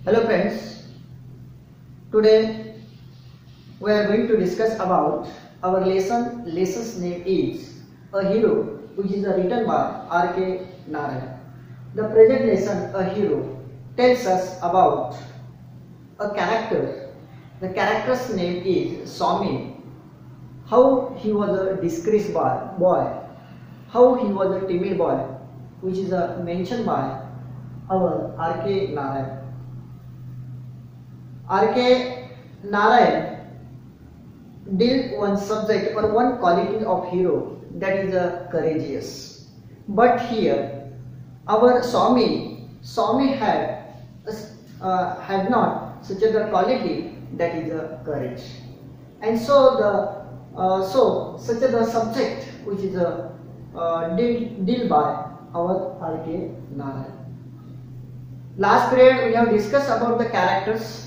Hello friends, today we are going to discuss about our lesson's name is A Hero, which is written by R.K. Narayan. The present lesson, A Hero, tells us about a character. The character's name is Swami. How he was a disgraced boy, how he was a timid boy, which is mentioned by our R.K. Narayan. R.K. Narayan dealt one subject or one quality of hero, that is courageous. But here our Swami had not such a quality, that is courage. And so such a subject which is dealt by our R.K. Narayan. Last period we have discussed about the characters.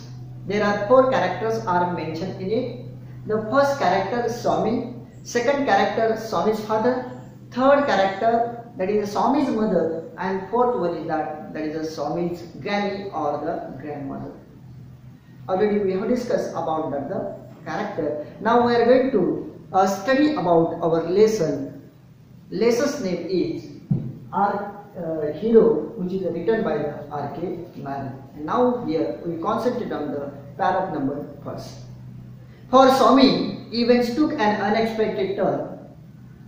There are 4 characters are mentioned in it. The first character is Swami, second character is Swami's father, third character that is Swami's mother, and fourth one is that is Swami's granny or the grandmother. Already we have discussed about that the character. Now we are going to study about our lesson. Lesson's name is Hero, which is written by the R.K. Narayan. And now here we concentrate on the paragraph number first. For Swami, events took an unexpected turn.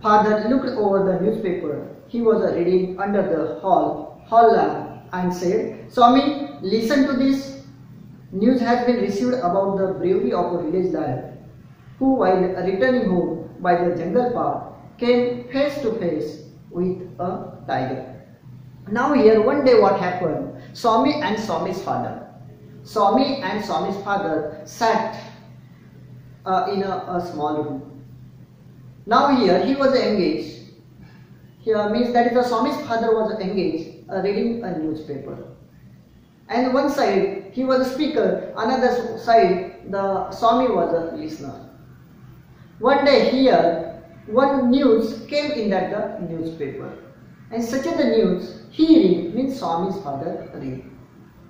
Father looked over the newspaper. He was reading under the hall lamp and said, "Swami, listen to this. News has been received about the bravery of a village lad who, while returning home by the jungle path, came face to face with a tiger." Now here one day what happened? Swami and Swami's father sat in a small room. Now here he was engaged. Here means that is the Swami's father was engaged reading a newspaper. And one side he was a speaker, another side the Swami was a listener. One day here one news came in that the newspaper. And such a the news he read means Swami's father read.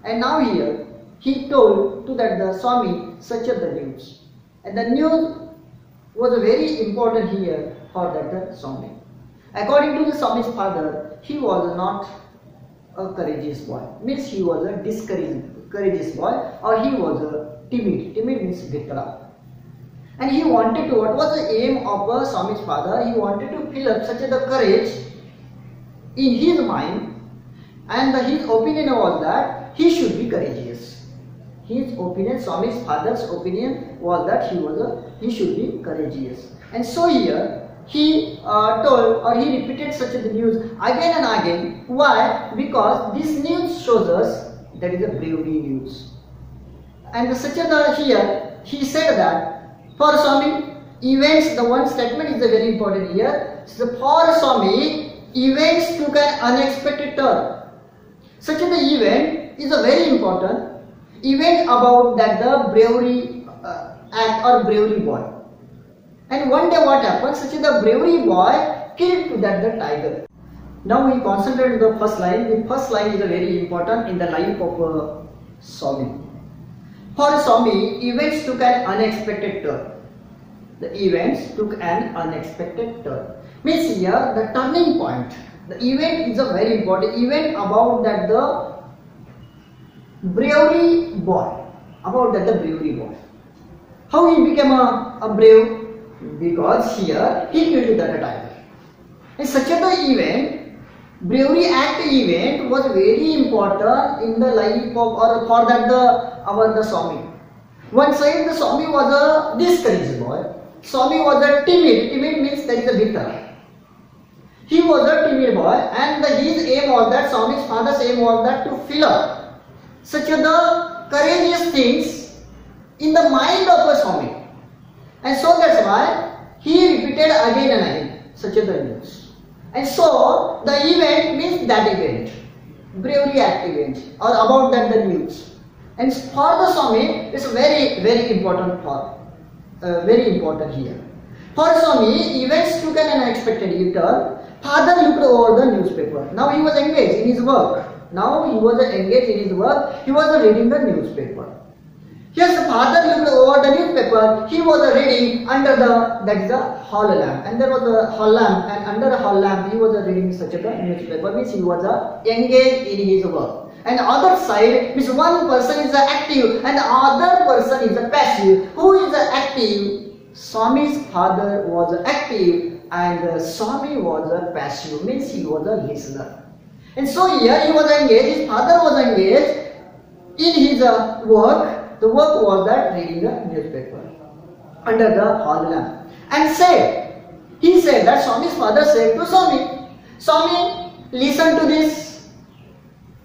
And now here he told to that the Swami such a the news. And the news was very important here for that the Swami. According to the Swami's father, he was not a courageous boy. Means he was a courageous boy, or he was a timid. Timid means vitala. And he wanted to, what was the aim of Swami's father? He wanted to fill up such a the courage in his mind, and his opinion was that he should be courageous. His opinion, Swami's father's opinion was that he should be courageous. And so here he told or he repeated such a news again and again. Why? Because this news shows us that is a bravery news. And such a here he said that for Swami events, the one statement is very important here. So for Swami, events took an unexpected turn. Such an event is a very important event about that the bravery act or bravery boy. And one day what happened? Such a the bravery boy killed to that the tiger. Now we concentrate on the first line. The first line is a very important in the life of Swami. For Swami, events took an unexpected turn. The events took an unexpected turn. Means here the turning point. The event is a very important event about that the bravery boy. About that the bravery boy. How he became a brave? Because here he killed that tiger. And such a the event, bravery act event was very important in the life of or for that the Swami. One side the Swami was a discouraged boy. Swami was a timid. Timid means that is a bitter. He was a timid boy, and his aim was that Swami's father's aim was that to fill up such a the courageous things in the mind of a Swami. And so that's why he repeated again and again such a the news. And so the event means that event, bravery act event, or about that the news. And for the Swami, it's very important very important here. For Swami, events took an unexpected turn. Father looked over the newspaper. Now he was engaged in his work. Now he was engaged in his work. He was reading the newspaper. His father looked over the newspaper. He was reading under the hall lamp, and there was a hall lamp, and under the hall lamp he was reading such a newspaper, which he was engaged in his work. And the other side, means one person is active and the other person is passive. Who is active? Swami's father was active and Swami was passive, means he was a listener. And so here he was engaged, his father was engaged in his work. The work was that reading the newspaper under the hall lamp. And he said that Swami's father said to Swami, listen to this.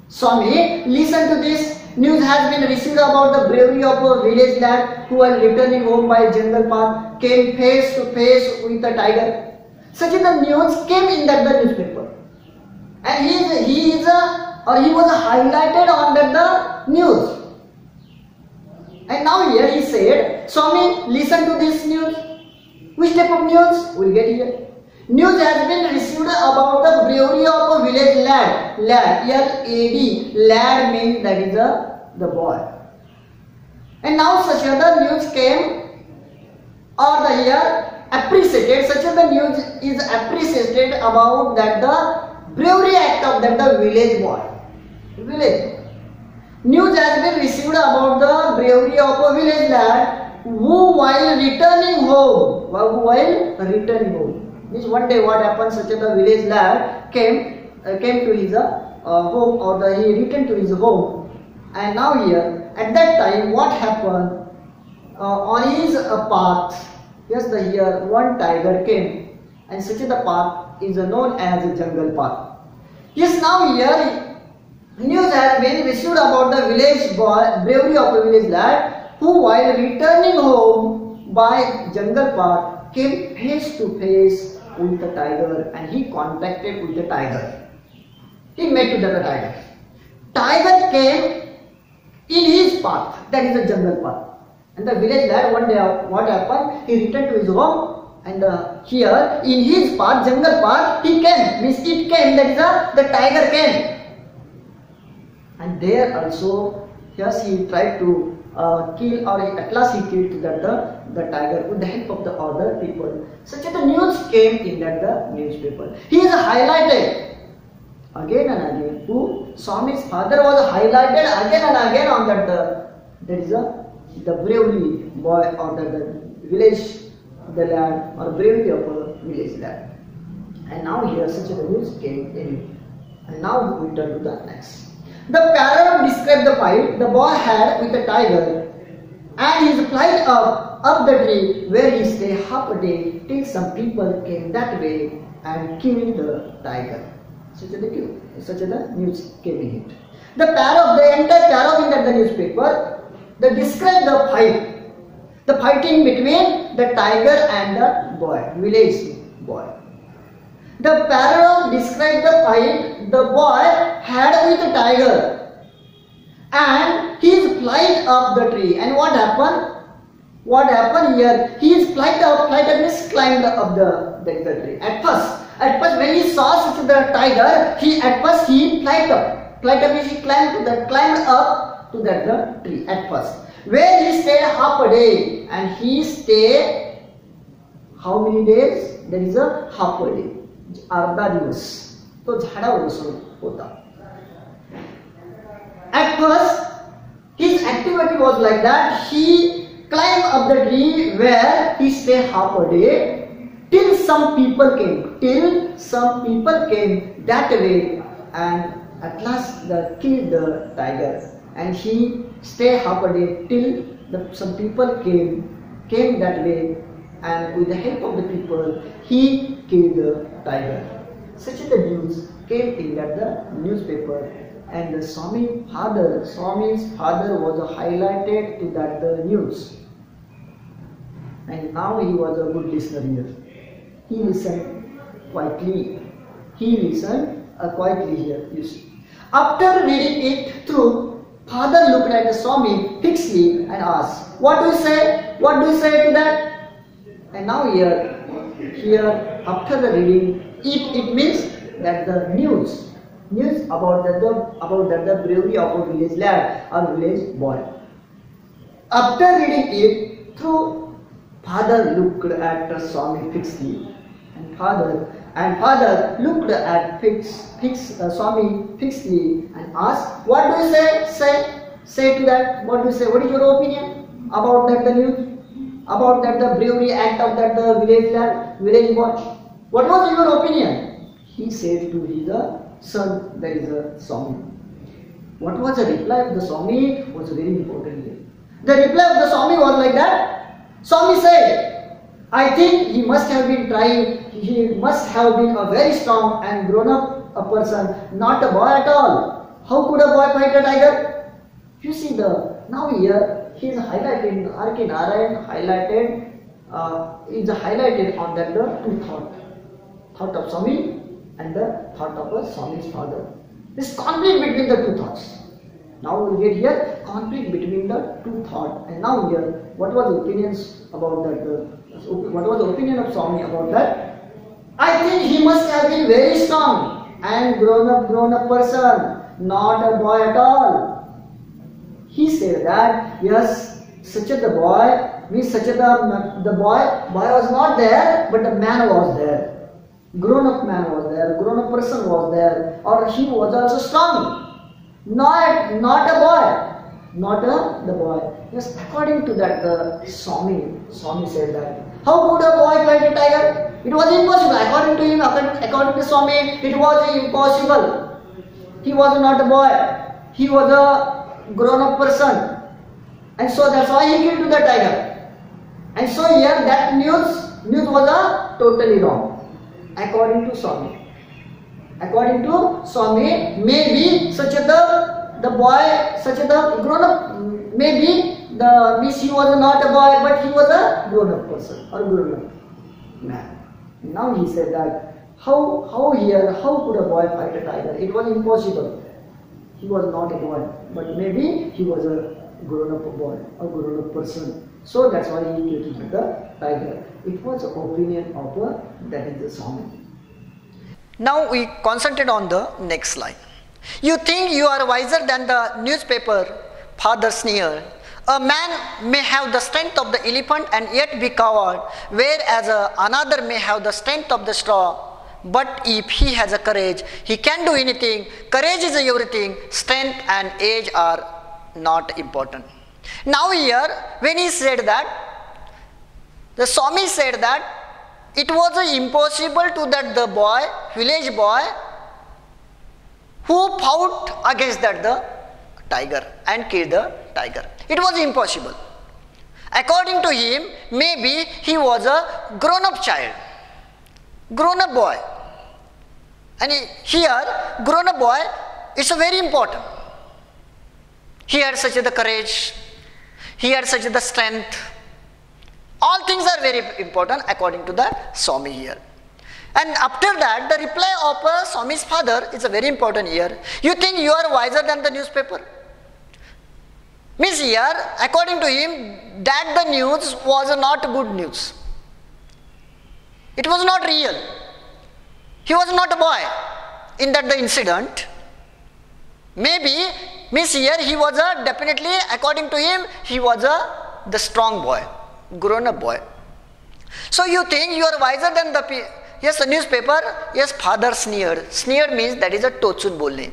Swami, listen to this. News has been received about the bravery of a village lad who, while returning home by jungle path, came face to face with a tiger. Such the news came in the newspaper, and he was highlighted under the news. And now here he said, Swami, listen to this news. Which type of news? We'll get here. News has been received about the bravery of a village lad. Lad, L-A-D. Lad means that is the boy. And now such other news came, or the here appreciated. Such other news is appreciated about that the bravery act of that the village boy. Village. News has been received about the bravery of a village lad who, while returning home, means one day what happened, such a village lad came to his home, or he returned to his home. And now here, at that time, what happened, on his path, yes, here one tiger came, and such a path is known as a jungle path. Yes, now here, news has been received about the village boy, bravery of a village lad, who while returning home by jungle path, came face to face with the tiger, and he contacted with the tiger. He met with the tiger. Tiger came in his path, that is the jungle path. And the village lad, one day what happened, he returned to his home, and here in his path, jungle path, he came, means it came, that is the tiger came. And there also, yes, he tried to kill, or at last he killed the tiger with the help of the other people. Such a news came in the newspaper. He is highlighted again and again. Who? Swami's father was highlighted again and again on that is the bravery boy, or the village, the lad, or bravery of a village lad. And now here such a news came in. And now we turn to the next. The parrot described the fight the boy had with the tiger, and his flight up the tree, where he stayed half a day till some people came that way and killed the tiger. Such a news came in it. The entire paragraph in the newspaper, they described the fighting between the tiger and the boy, village boy. The paragraph described the fight the boy had with the tiger and his flight up the tree. And what happened? What happened here? His flight means climbed up the tree. At first when he saw such the tiger, he flight up. Flight up means he climbed up to the tree at first. Where he stayed half a day, and he stayed how many days? There is a half a day. अर्धा दिवस तो झाडावर बसून होता. At first, his activity was like that. He climbed up the tree where he stayed half a day till some people came that way, and at last they killed the tiger. And he stayed half a day till some people came that way, and with the help of the people, he killed the tiger. Such a news came in the newspaper, and the Swami's father was highlighted to the news. And now he was a good listener here. He listened quietly. Quietly here, you see. After reading it through, father looked at the Swami fixedly and asked, "What do you say? What do you say to that?" And now here after the reading, it means that the news news about the bravery of a village lad or village boy. After reading it through, father looked at Swami fixedly, and father looked at Swami fixedly and asked, "What do you say to that? What do you say? What is your opinion about that the news? About that the bravery act of that the village lad, village boy? What was your opinion?" He said to his son, that is Swami. What was the reply of the Swami was very important here. The reply of the Swami was like that. Swami said, "I think he must have been trying, he must have been a very strong and grown up a person, not a boy at all. How could a boy fight a tiger?" You see now here he is highlighted, R.K. Narayan is highlighted on that the two thought of Swami and the thought of a Swami's father. This conflict between the two thoughts. Now we get here conflict between the two thoughts. And now here, what was the opinions about that? What was the opinion of Swami about that? "I think he must have been very strong and grown up person, not a boy at all." He said that yes, such a the boy means such a the boy was not there, but the man was there. Grown up man was there, grown up person was there, or he was also strong. Not a boy, the boy. Yes, according to that, Swami said that. How could a boy fight a tiger? It was impossible. According to him, according to Swami, it was impossible. He was not a boy. He was a grown-up person, and so that's why he killed the tiger. And so here that news was totally wrong. According to Swami. According to Swami, maybe such a the boy, such a the grown up, maybe the means he was not a boy, but he was a grown up person or grown up man. Now he said that how could a boy fight a tiger? It was impossible. He was not a boy, but maybe he was a grown up boy or grown up person. So that's why he killed the tiger. It was the opinion of that is the Swami. Now we concentrate on the next line. "You think you are wiser than the newspaper," father sneered. "A man may have the strength of the elephant and yet be coward, whereas another may have the strength of the straw. But if he has a courage, he can do anything. Courage is everything. Strength and age are not important." Now here, when he said that, the Swami said that it was impossible to that the boy, village boy, who fought against that the tiger and killed the tiger. It was impossible. According to him, maybe he was a grown-up child, grown-up boy. And here, grown-up boy is very important. He had such the courage, he had such the strength. All things are very important according to the Swami here. And after that, the reply of Swami's father is very important here. "You think you are wiser than the newspaper?" Means here, according to him, that the news was not good news. It was not real. He was not a boy in that the incident. Maybe, means here he was definitely, according to him, he was the strong boy, grown up boy. "So you think you are wiser than the yes, the newspaper?" Yes, father sneered. Sneered means that is a tochun bolne.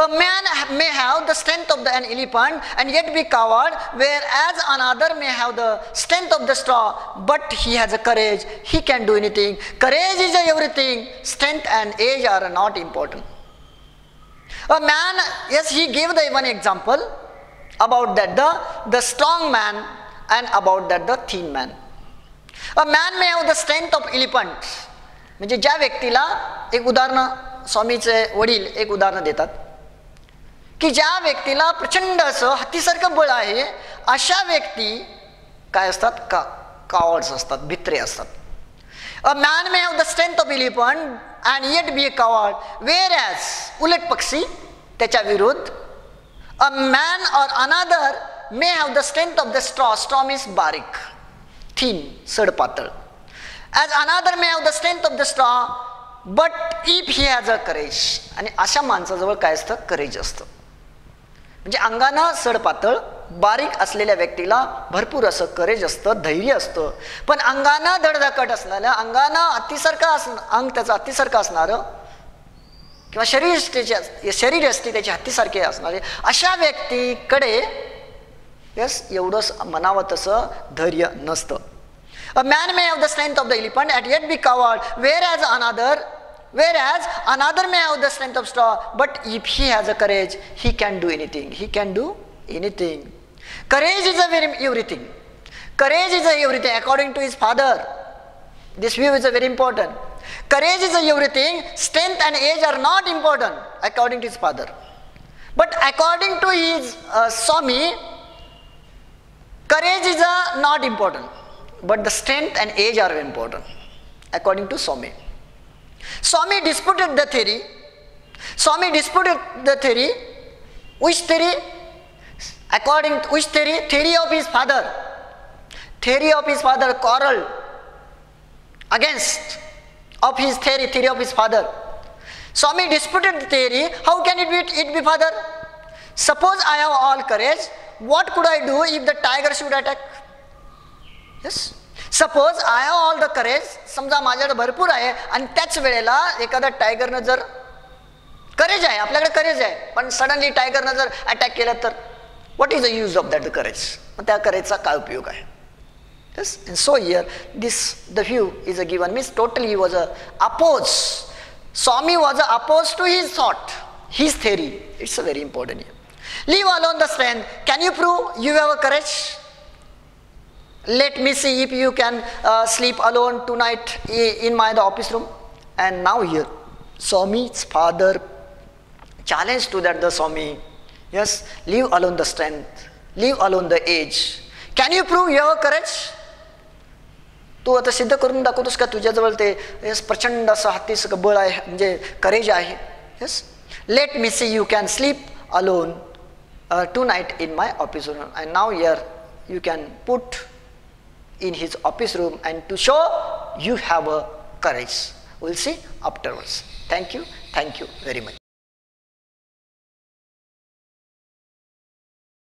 "A man may have the strength of an elephant and yet be coward, whereas another may have the strength of the straw, but he has a courage, he can do anything. Courage is everything, strength and age are not important." A man, yes, he gave the one example about that the strong man and about that the thin man. A man may have the strength of elephant. म्हणजे ज्या व्यक्तीला एक उदाहरण स्वामीचे वडील एक उदाहरण देतात की ज्या व्यक्तीला प्रचंड असं हत्तीसारखं बळ आहे अशा व्यक्ती काय असतात कावर्ड्स असतात, भित्रे असतात. A man may have the strength of elephant and yet be a coward, whereas उलट पक्षी त्याच्या विरुद्ध a man or another may have the strength of the straw. Straw means बारीक, thin, सड पातळ. As another may have the strength of the straw, but if he has a courage, आणि अशा माणसाजवळ काय असतं, करेज असतं. म्हणजे अंगानं सडपातळ बारीक असलेल्या व्यक्तीला भरपूर असं करेज असतं, धैर्य असतं. पण अंगानं धडधाकट असणाऱ्या, अंगानं अंग त्याचं हत्तीसारखं असणारं किंवा शरीरयष्टी त्याची हत्तीसारखे असणारे अशा व्यक्तीकडे एवढं म्हणावं तसं धैर्य नसतं. A man may have the strength of the elephant and yet be coward, whereas another may have the strength of straw, but if he has a courage, he can do anything. He can do anything. Courage is everything. Courage is everything according to his father. This view is very important. Courage is everything. Strength and age are not important according to his father. But according to his Swami, courage is not important. But the strength and age are important according to Swami. Swami disputed the theory. Which theory? According to which theory? Theory of his father. Theory of his father quarreled against of his theory of his father. Swami disputed the theory. How can it be father? Suppose I have all courage, what could I do if the tiger should attack? Yes. Suppose I have all the courage, समजा माझ्याकडे भरपूर आहे आणि त्याच वेळेला एखादा टायगरनं जर करेज आहे, आपल्याकडे करेज आहे, पण सडनली टायगरनं जर अटॅक केला तर what is the use of that courage? मग त्या करेजचा काय उपयोग आहे? Yes. And so here the view is given, means totally he was opposed. Swami was opposed to his thought, his theory. It's a very important here. Leave alone the strength. Can you prove you have a courage? Let me see if you can sleep alone tonight in the office room. And now here, Swami's father challenged to that the Swami. Yes, leave alone the strength, leave alone the age. Can you prove you have a courage? तू आता सिद्ध करून दाखवतोस का तुझ्याजवळ ते प्रचंड असं हत्तीचं बळ आहे, म्हणजे करेज आहे? Yes, let me see you can sleep alone tonight in my office room. And now here you can put in his office room and to show you have a courage. We'll see afterwards. Thank you very much.